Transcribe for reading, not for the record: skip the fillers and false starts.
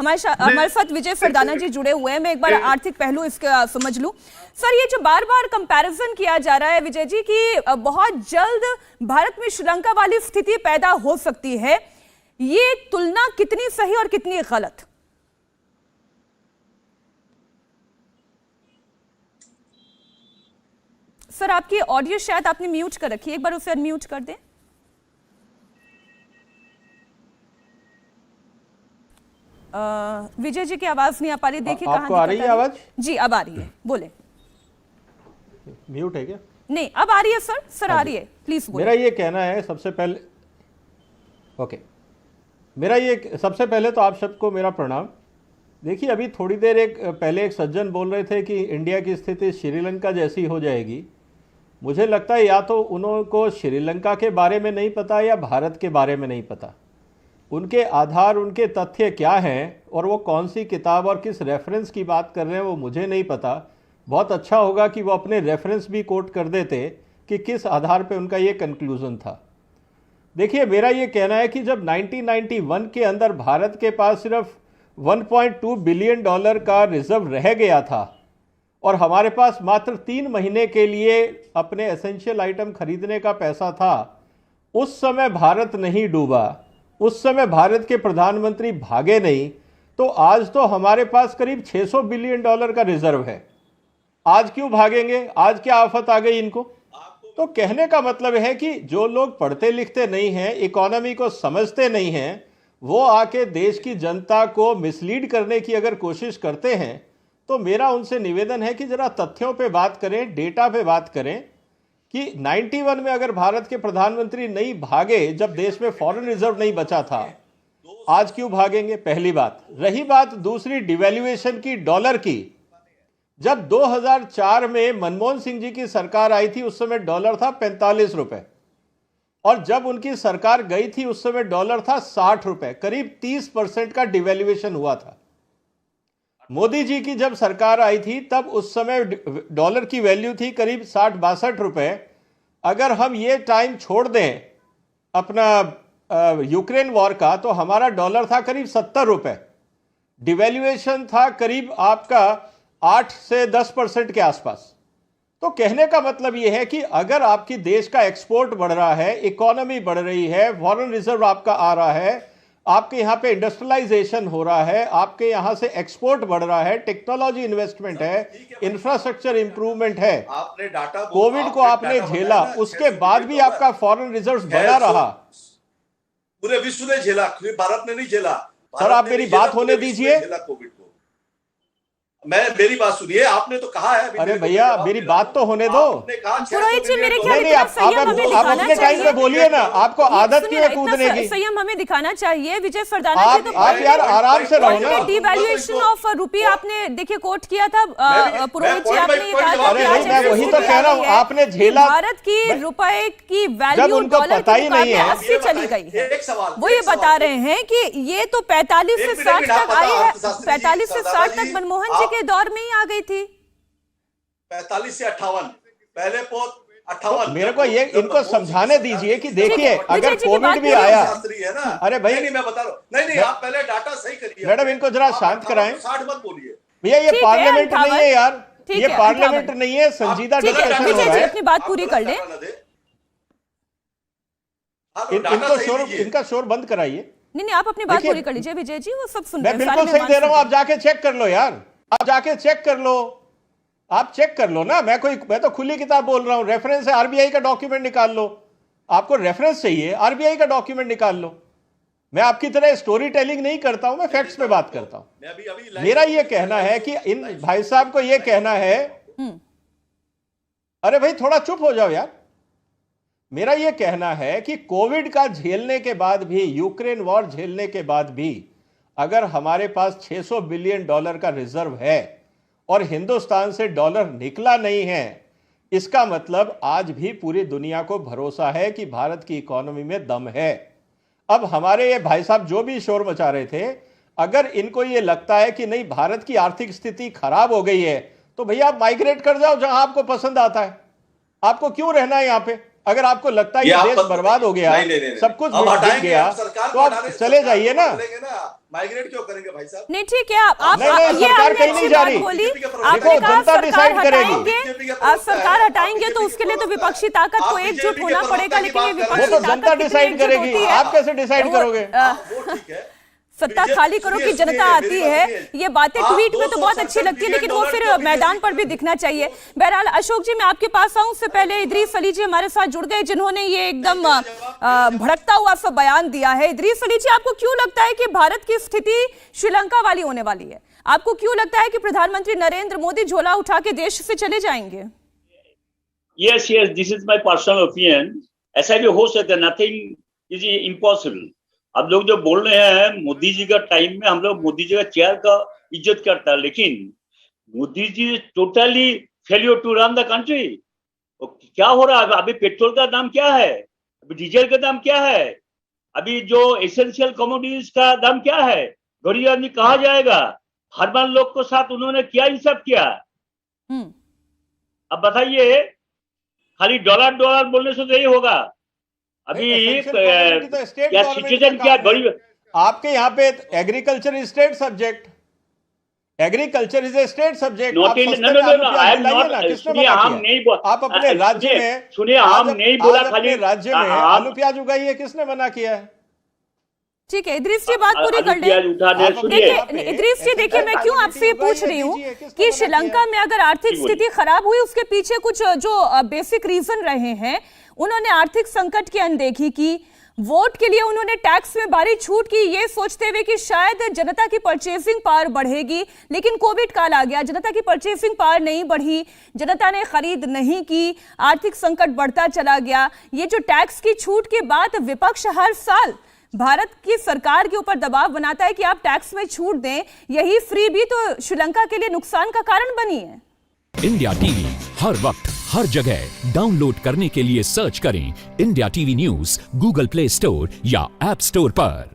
हमारे साथ विजय फरदाना जी जुड़े हुए हैं। मैं एक बार आर्थिक पहलू इसका समझ लूं। सर, ये जो बार बार कंपैरिजन किया जा रहा है विजय जी कि बहुत जल्द भारत में श्रीलंका वाली स्थिति पैदा हो सकती है, ये तुलना कितनी सही और कितनी गलत? सर, आपकी ऑडियो शायद आपने म्यूट कर रखी है, एक बार उसे अनम्यूट कर दें। विजय जी की आवाज नहीं आ पा रही, देखिए कहां आपको आ रही है आवाज? जी अब आ रही है, बोले। म्यूट है क्या? नहीं, अब आ रही है सर आ रही है, प्लीज बोले। मेरा ये कहना है सबसे पहले तो आप सबको मेरा प्रणाम। देखिए, अभी थोड़ी देर पहले एक सज्जन बोल रहे थे कि इंडिया की स्थिति श्रीलंका जैसी हो जाएगी। मुझे लगता है या तो उनको श्रीलंका के बारे में नहीं पता या भारत के बारे में नहीं पता। उनके आधार, उनके तथ्य क्या हैं और वो कौन सी किताब और किस रेफरेंस की बात कर रहे हैं वो मुझे नहीं पता। बहुत अच्छा होगा कि वो अपने रेफरेंस भी कोट कर देते कि किस आधार पे उनका ये कंक्लूजन था। देखिए, मेरा ये कहना है कि जब 1991 के अंदर भारत के पास सिर्फ 1.2 बिलियन डॉलर का रिजर्व रह गया था और हमारे पास मात्र 3 महीने के लिए अपने एसेंशियल आइटम खरीदने का पैसा था, उस समय भारत नहीं डूबा, उस समय भारत के प्रधानमंत्री भागे नहीं, तो आज तो हमारे पास करीब 600 बिलियन डॉलर का रिजर्व है। आज क्यों भागेंगे? आज क्या आफत आ गई इनको? तो कहने का मतलब है कि जो लोग पढ़ते लिखते नहीं हैं, इकोनॉमी को समझते नहीं हैं, वो आके देश की जनता को मिसलीड करने की अगर कोशिश करते हैं, तो मेरा उनसे निवेदन है कि जरा तथ्यों पे बात करें, डेटा पे बात करें कि 91 में अगर भारत के प्रधानमंत्री नहीं भागे जब देश में फॉरेन रिजर्व नहीं बचा था, आज क्यों भागेंगे? पहली बात। रही बात दूसरी डिवैल्यूएशन की, डॉलर की। जब 2004 में मनमोहन सिंह जी की सरकार आई थी, उस समय डॉलर था 45 रुपए, और जब उनकी सरकार गई थी उस समय डॉलर था 60 रुपए। करीब 30% का डिवैल्यूएशन हुआ था। मोदी जी की जब सरकार आई थी तब उस समय डॉलर की वैल्यू थी करीब 60-62 रुपए। अगर हम ये टाइम छोड़ दें अपना यूक्रेन वॉर का, तो हमारा डॉलर था करीब 70 रुपए। डिवैल्यूएशन था करीब आपका 8 से 10% के आसपास। तो कहने का मतलब यह है कि अगर आपकी देश का एक्सपोर्ट बढ़ रहा है, इकोनॉमी बढ़ रही है, फॉरेन रिजर्व आपका आ रहा है, आपके यहां पे इंडस्ट्रियलाइजेशन हो रहा है, आपके यहां से एक्सपोर्ट बढ़ रहा है, टेक्नोलॉजी इन्वेस्टमेंट है, इंफ्रास्ट्रक्चर इंप्रूवमेंट है, आपने डाटा कोविड को आपने झेला, उसके बाद भी आपका फॉरेन रिजर्व बना रहा। पूरे विश्व ने झेला, भारत ने नहीं झेला। सर, आप मेरी बात होने दीजिए। कोविड को मेरी बात सुनिए, आपने तो कहा है। अरे भैया, मेरी बात तो होने दो। पुरोहित जी, मेरे ख्याल में आप अपने टाइम पे बोलिए ना, आपको आदत क्यों है कूदने की? संयम हमें दिखाना चाहिए। विजय फरदाना जी, तो आप यार आराम से रहो ना। डिवैल्यूएशन ऑफ रुपी आपने देखिए कोट किया था पुरोहित जी, आपने ये कहा था कि मैं वही तो कह रहा हूँ, आपने झेला। भारत की रुपए की वैल्यू डॉलर के मुकाबले 80 चली गई है। वो ये बता रहे हैं कि ये तो 45 से 60 तक आई है, 45 से 60 तक मनमोहन जी के दौर में ही आ गई थी। 45 से 58, पहले 58। मेरे को ये इनको समझाने दीजिए कि देखिए, अगर कोविड भी आया, अरे भाई नहीं, मैं बता रहा हूं। नहीं, आप पहले डाटा सही करिए। मैडम, इनको जरा शांत कराएं। 60 मत बोलिए भैया, ये पार्लियामेंट नहीं है यार, ये पार्लियामेंट नहीं है, संजीदा डिस्कशन हो रहा है। अपनी बात पूरी कर लें। इनका शोर बंद कराइए। नहीं, आप अपनी बात पूरी कर लीजिए विजय जी, वो सब सुन रहे हैं। मैं बिल्कुल सही दे रहा हूं, आप जाके चेक कर लो यार, आप जाके चेक कर लो, आप चेक कर लो ना। मैं तो खुली किताब बोल रहा हूं। रेफरेंस है, आरबीआई का डॉक्यूमेंट निकाल लो। आपको रेफरेंस चाहिए, आरबीआई का डॉक्यूमेंट निकाल लो। मैं आपकी तरह स्टोरी टेलिंग नहीं करता हूं, मैं फैक्ट्स पे बात करता हूं। मेरा यह कहना है कि इन भाई साहब को यह कहना है, अरे भाई थोड़ा चुप हो जाओ यार। मेरा यह कहना है कि कोविड का झेलने के बाद भी, यूक्रेन वॉर झेलने के बाद भी, अगर हमारे पास 600 बिलियन डॉलर का रिजर्व है और हिंदुस्तान से डॉलर निकला नहीं है, इसका मतलब आज भी पूरी दुनिया को भरोसा है कि भारत की इकोनॉमी में दम है। अब हमारे ये भाई साहब जो भी शोर मचा रहे थे, अगर इनको ये लगता है कि नहीं भारत की आर्थिक स्थिति खराब हो गई है, तो भैया आप माइग्रेट कर जाओ जहां आपको पसंद आता है। आपको क्यों रहना है यहां पे? अगर आपको लगता है कि देश बर्बाद हो गया, सब कुछ गिर गया, तो आप चले जाइए ना। माइग्रेट क्यों करेंगे भाई साहब? नहीं ठीक है, आप नहीं, नहीं, ये सरकार आपने कहीं नहीं अच्छी जा बात रही। बोली। बीजेपी का प्रवक्ता आपने है। कहा जनता सरकार डिसाइड करेगी। हटाएंगे, सरकार हटाएंगे तो उसके लिए तो विपक्षी ताकत को एकजुट होना पड़ेगा, लेकिन ये वो विपक्षी तो जनता ताकत कितनी डिसाइड एकजुट करेगी, होती है? आप कैसे डिसाइड वो, करोगे? वो ठीक है, सत्ता खाली करो कि जनता आती है, ये बातें ट्वीट में तो बहुत अच्छी लगती है, लेकिन वो फिर मैदान पर भी दिखना चाहिए। बहरहाल अशोक जी, मैं आपके पास आऊं उससे पहले इदरीस अली जी हमारे साथ जुड़ गए, जिन्होंने ये एकदम भड़कता हुआ सा बयान दिया है। इदरीस अली जी, आपको क्यों लगता है कि भारत की स्थिति श्रीलंका वाली होने वाली है? आपको क्यों लगता है कि प्रधानमंत्री नरेंद्र मोदी झोला उठा के देश से चले जाएंगे? Yes, this is my personal opinion. ऐसा भी हो सकता है, नथिंग इज इम्पॉसिबल। अब लोग जो बोल रहे हैं मोदी जी का टाइम में हम लोग मोदी जी का चेयर का इज्जत करता है, लेकिन Modi ji totally failure to run the country. क्या हो रहा है अभी? पेट्रोल का दाम क्या है, अभी डीजल का दाम क्या है, अभी जो एसेंशियल कमोडिटीज का दाम क्या है, गरीब आदमी कहाँ जाएगा? हर लोग को साथ उन्होंने क्या हिसाब किया? अब बताइए, खाली डॉलर डॉलर बोलने से तो यही होगा। अभी क्या सिचुएशन क्या गरीब? आपके यहाँ पे agriculture is state subject, agriculture is a state subject. सुनिए, हम नहीं बोला, आप अपने राज्य में सुनिए, हम नहीं बोला खाली राज्य में आलू प्याज उगाइए, किसने मना किया है? ठीक है इदरीस जी, बात पूरी कर लें। देखिए इदरीस जी, देखिए मैं क्यों आपसे ये पूछ रही हूँ कि श्रीलंका में अगर आर्थिक स्थिति खराब हुई, उसके पीछे कुछ जो बेसिक रीजन रहे हैं, उन्होंने आर्थिक संकट की अनदेखी की, वोट के लिए उन्होंने टैक्स में भारी छूट की, ये सोचते हुए कि शायद जनता की परचेसिंग पावर बढ़ेगी, लेकिन कोविड काल आ गया, जनता की परचेसिंग पावर नहीं बढ़ी, जनता ने खरीद नहीं की, आर्थिक संकट बढ़ता चला गया। ये जो टैक्स की छूट के बाद विपक्ष हर साल भारत की सरकार के ऊपर दबाव बनाता है कि आप टैक्स में छूट दें, यही फ्री भी तो श्रीलंका के लिए नुकसान का कारण बनी है। इंडिया टीवी हर वक्त हर जगह डाउनलोड करने के लिए सर्च करें India TV news Google play store या ऐप स्टोर पर।